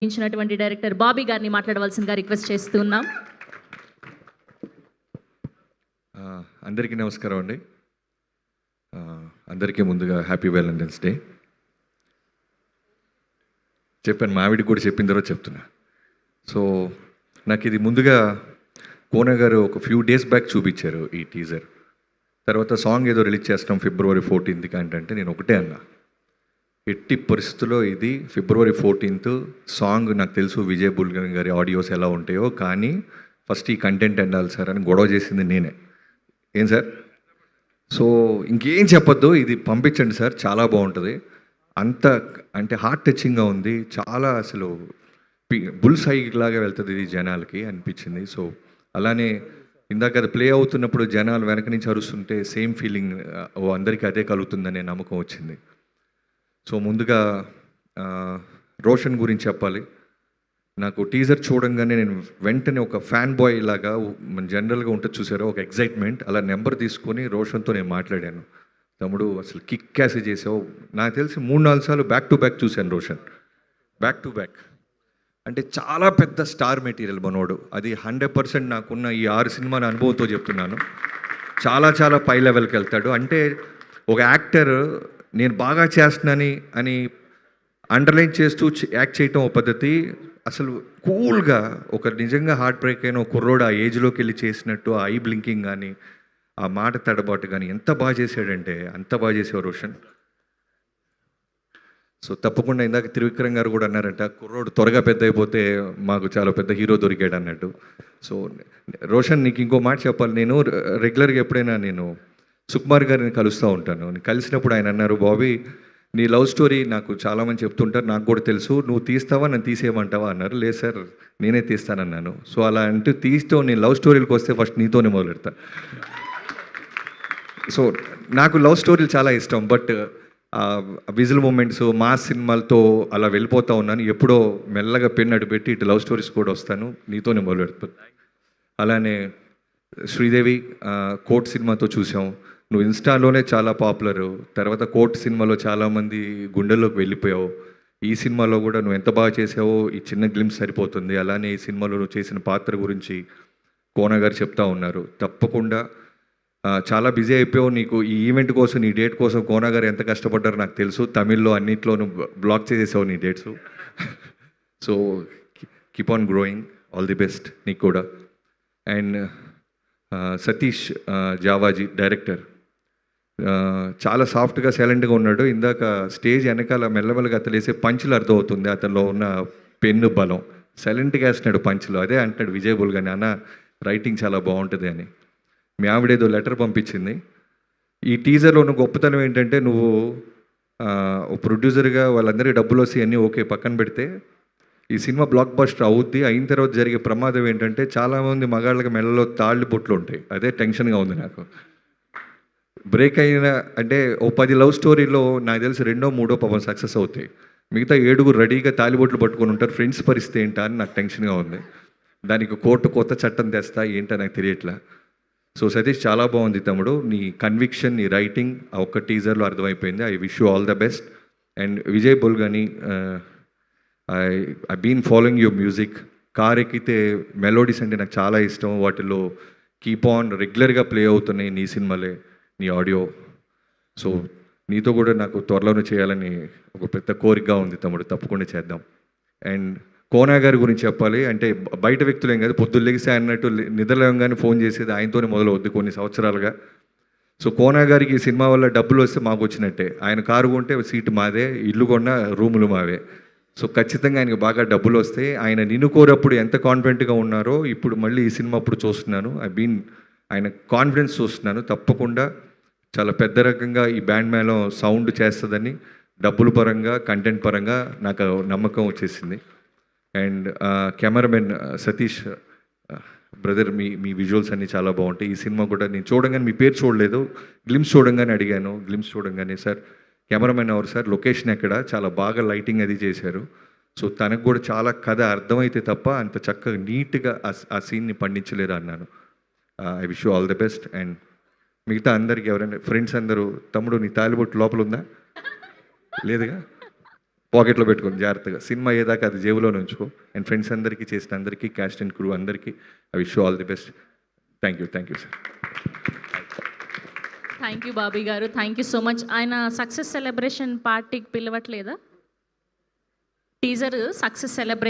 ఇచ్చినటువంటి డైరెక్టర్ బాబీ గారిని మాట్లాడవలసిందిగా రిక్వెస్ట్ చేస్తున్నాం. అందరికీ నమస్కారం అండి. అందరికీ ముందుగా హ్యాపీ వ్యాలంటైన్స్ డే. చెప్పాను, మా ఆవిడికి కూడా చెప్పిన తర్వాత చెప్తున్నా. సో నాకు ఇది ముందుగా కోన గారు ఒక ఫ్యూ డేస్ బ్యాక్ చూపించారు ఈ టీజర్. తర్వాత సాంగ్ ఏదో రిలీజ్ చేస్తాం February 14th అంటే నేను ఒకటే అన్నా, ఎట్టి పరిస్థితుల్లో ఇది February 14th సాంగ్ నాకు తెలుసు విజయ్ బుల్గన్ గారి ఆడియోస్ ఎలా ఉంటాయో, కానీ ఫస్ట్ ఈ కంటెంట్ ఎండాలి సార్ అని గొడవ చేసింది నేనే. ఏం సార్, సో ఇంకేం చెప్పొద్దు, ఇది పంపించండి సార్, చాలా బాగుంటుంది. అంత అంటే హార్ట్ టచింగ్గా ఉంది, చాలా అసలు బుల్ సైడ్ లాగా వెళ్తుంది ఇది జనాలకి అనిపించింది. సో అలానే ఇందాక అది ప్లే అవుతున్నప్పుడు జనాలు వెనక నుంచి అరుస్తుంటే సేమ్ ఫీలింగ్ అందరికీ అదే కలుగుతుందనే నమ్మకం వచ్చింది. సో ముందుగా రోషన్ గురించి చెప్పాలి. నాకు టీజర్ చూడంగానే నేను వెంటనే ఒక ఫ్యాన్ బాయ్ లాగా మన జనరల్గా ఉంటుంది చూసారో, ఒక ఎగ్జైట్మెంట్, అలా నెంబర్ తీసుకొని రోషన్తో నేను మాట్లాడాను. తమ్ముడు అసలు కిక్ క్యాసి చేసావు. నాకు తెలిసి 3-4 సార్లు బ్యాక్ టు బ్యాక్ చూశాను రోషన్, బ్యాక్ టు బ్యాక్. అంటే చాలా పెద్ద స్టార్ మెటీరియల్ మనోడు. అది 100% నాకున్న ఈ 6 సినిమాల అనుభవంతో చెప్తున్నాను. చాలా చాలా పై లెవెల్కి వెళ్తాడు. అంటే ఒక యాక్టర్ నేను బాగా చేస్తున్నాను అని అండర్లైన్ చేస్తూ యాక్ట్ చేయటం ఒక పద్ధతి, అసలు కూల్గా ఒక నిజంగా హార్ట్ బ్రేక్ అయిన ఒక కుర్రోడు ఆ ఏజ్లోకి వెళ్ళి చేసినట్టు ఆ ఐ బ్లింకింగ్ కానీ ఆ మాట తడబాటు కానీ ఎంత బాగా చేశాడంటే అంత బాగా చేసావు రోషన్. సో తప్పకుండా ఇందాక త్రివిక్రమ్ గారు కూడా అన్నారంట, కుర్రోడు త్వరగా పెద్ద అయిపోతే మాకు చాలా పెద్ద హీరో దొరికాడు అన్నట్టు. సో రోషన్, నీకు ఇంకో మాట చెప్పాలి. నేను రెగ్యులర్గా ఎప్పుడైనా నేను సుకుమార్ గారిని కలుస్తూ ఉంటాను. నేను కలిసినప్పుడు ఆయన అన్నారు, బాబీ నీ లవ్ స్టోరీ నాకు చాలామంది చెప్తుంటారు, నాకు కూడా తెలుసు, నువ్వు తీస్తావా నన్ను తీసేయమంటావా అన్నారు. లేదు సార్ నేనే తీస్తానన్నాను. సో అలా అంటూ తీస్తూ నేను లవ్ స్టోరీలకు వస్తే ఫస్ట్ నీతోనే మొదలెడతా. సో నాకు లవ్ స్టోరీలు చాలా ఇష్టం, బట్ విజువల్ మూమెంట్స్ మాస్ సినిమాలతో అలా వెళ్ళిపోతూ ఉన్నాను. ఎప్పుడో మెల్లగా పెన్ను అడుపెట్టి ఇటు లవ్ స్టోరీస్ కూడా వస్తాను, నీతోనే మొదలెడతాను. అలానే శ్రీదేవి కోర్ట్ సినిమాతో చూసాం. నువ్వు ఇన్స్టాలోనే చాలా పాపులరు, తర్వాత కోర్ట్ సినిమాలో చాలామంది గుండెల్లోకి వెళ్ళిపోయావు. ఈ సినిమాలో కూడా నువ్వు ఎంత బాగా చేసావో ఈ చిన్న గ్లిమ్స్ సరిపోతుంది. అలానే ఈ సినిమాలో నువ్వు చేసిన పాత్ర గురించి కోన గారు చెప్తా ఉన్నారు. తప్పకుండా చాలా బిజీ అయిపోయావు. నీకు ఈ ఈవెంట్ కోసం నీ డేట్ కోసం కోన గారు ఎంత కష్టపడ్డారో నాకు తెలుసు. తమిళ్లో అన్నింటిలో నువ్వు బ్లాక్ చేసేసావు నీ dates. So keep on growing, all the best నీకు కూడా. అండ్ సతీష్ జావాజీ డైరెక్టర్ చాలా సాఫ్ట్గా సైలెంట్గా ఉన్నాడు. ఇందాక స్టేజ్ వెనకాల మెల్లమెల్లగా అతను వేసే పంచులు అర్థమవుతుంది అతనిలో ఉన్న పెన్ను బలం. సైలెంట్గా వేస్తున్నాడు పంచులు. అదే అంటున్నాడు విజయ్ బుల్గన్, అన్న రైటింగ్ చాలా బాగుంటుంది అని. మీ ఆవిడేదో లెటర్ పంపించింది. ఈ టీజర్లో ఉన్న గొప్పతనం ఏంటంటే, నువ్వు ప్రొడ్యూసర్గా వాళ్ళందరికీ డబ్బులు వస్తాయి అన్నీ ఓకే పక్కన పెడితే, ఈ సినిమా బ్లాక్ బస్టర్ అవుద్ది. అయిన తర్వాత జరిగే ప్రమాదం ఏంటంటే, చాలామంది మగాళ్ళకి మెడలో తాళ్ళు బొట్లు ఉంటాయి. అదే టెన్షన్గా ఉంది నాకు. బ్రేక్ అయిన అంటే ఓ 10 లవ్ స్టోరీలో నాకు తెలిసి 2, 3 పాపం సక్సెస్ అవుతాయి. మిగతా 7 రెడీగా తాలిబొట్లు పట్టుకొని ఉంటారు. ఫ్రెండ్స్ పరిస్థితి ఏంటా అని నాకు టెన్షన్గా ఉంది. దానికి కోర్టు కొత్త చట్టం తెస్తా ఏంటో నాకు తెలియట్లా. సో సతీష్, చాలా బాగుంది తమ్ముడు, నీ కన్విక్షన్, నీ రైటింగ్ ఆ ఒక్క టీజర్లో అర్థమైపోయింది. I wish you all the best. And Vijay Bulganin, I been following your music. Car ఎక్కితే మెలోడీస్ అంటే నాకు చాలా ఇష్టం. వాటిలో కీప్ ఆన్ రెగ్యులర్గా ప్లే అవుతున్నాయి నీ సినిమాలే, నీ ఆడియో. సో నీతో కూడా నాకు త్వరలోనే చేయాలని ఒక పెద్ద కోరికగా ఉంది తమ్ముడు, తప్పకుండా చేద్దాం. అండ్ కోన గారి గురించి చెప్పాలి అంటే, బయట వ్యక్తులేం కాదు, పొద్దున్న లెగిసి అన్నట్టు నిద్రలేయంగానే ఫోన్ చేసేది ఆయనతోనే మొదలవుద్ది కొన్ని సంవత్సరాలుగా. సో కోన గారికి ఈ సినిమా వల్ల డబ్బులు వస్తే మాకు వచ్చినట్టే. ఆయన కారు కొంటే సీటు మాదే, ఇల్లు కొన్న రూములు మావే. సో ఖచ్చితంగా ఆయనకు బాగా డబ్బులు వస్తాయి. ఆయన నిన్ను కోరప్పుడు ఎంత కాన్ఫిడెంట్గా ఉన్నారో ఇప్పుడు మళ్ళీ ఈ సినిమా అప్పుడు చూస్తున్నాను. ఆయన కాన్ఫిడెన్స్ చూస్తున్నాను. తప్పకుండా చాలా పెద్ద రకంగా ఈ బ్యాండ్ మేళం సౌండ్ చేస్తుందని డబ్బుల పరంగా కంటెంట్ పరంగా నాకు నమ్మకం వచ్చేసింది. And cameraman Satish brother, me visuals అన్నీ చాలా బాగుంటాయి. ఈ సినిమా కూడా నేను చూడంగానే, మీ పేరు చూడలేదు, గ్లిమ్స్ చూడంగానే అడిగాను. గ్లిమ్స్ చూడంగానే సార్ కెమెరామెన్ ఎవరు సార్, లొకేషన్ ఎక్కడ, చాలా బాగా లైటింగ్ అది చేశారు. సో తనకు కూడా చాలా కథ అర్థమైతే తప్ప అంత చక్కగా నీట్గా ఆ సీన్ని పండించలేరు అన్నాను. I wish you all the best. And మిగతా అందరికి ఎవరైనా ఫ్రెండ్స్ అందరూ, తమ్ముడు నీ తాలిబొట్టు లోపల ఉందా? లేదుగా. పాకెట్లో పెట్టుకోండి జాగ్రత్తగా. సినిమా అయ్యేదాకా అది జేబులోనే ఉంచుకో. అండ్ ఫ్రెండ్స్ అందరికీ చేసిన అందరికీ, క్యాస్ట్ అండ్ క్రూ అందరికీ I wish you all the best. Thank you sir. Thank you Bobby గారు, థ్యాంక్ యూ సో మచ్. ఆయన సక్సెస్ సెలబ్రేషన్ పార్టీకి పిలవట్లేదా? Teaser success celebration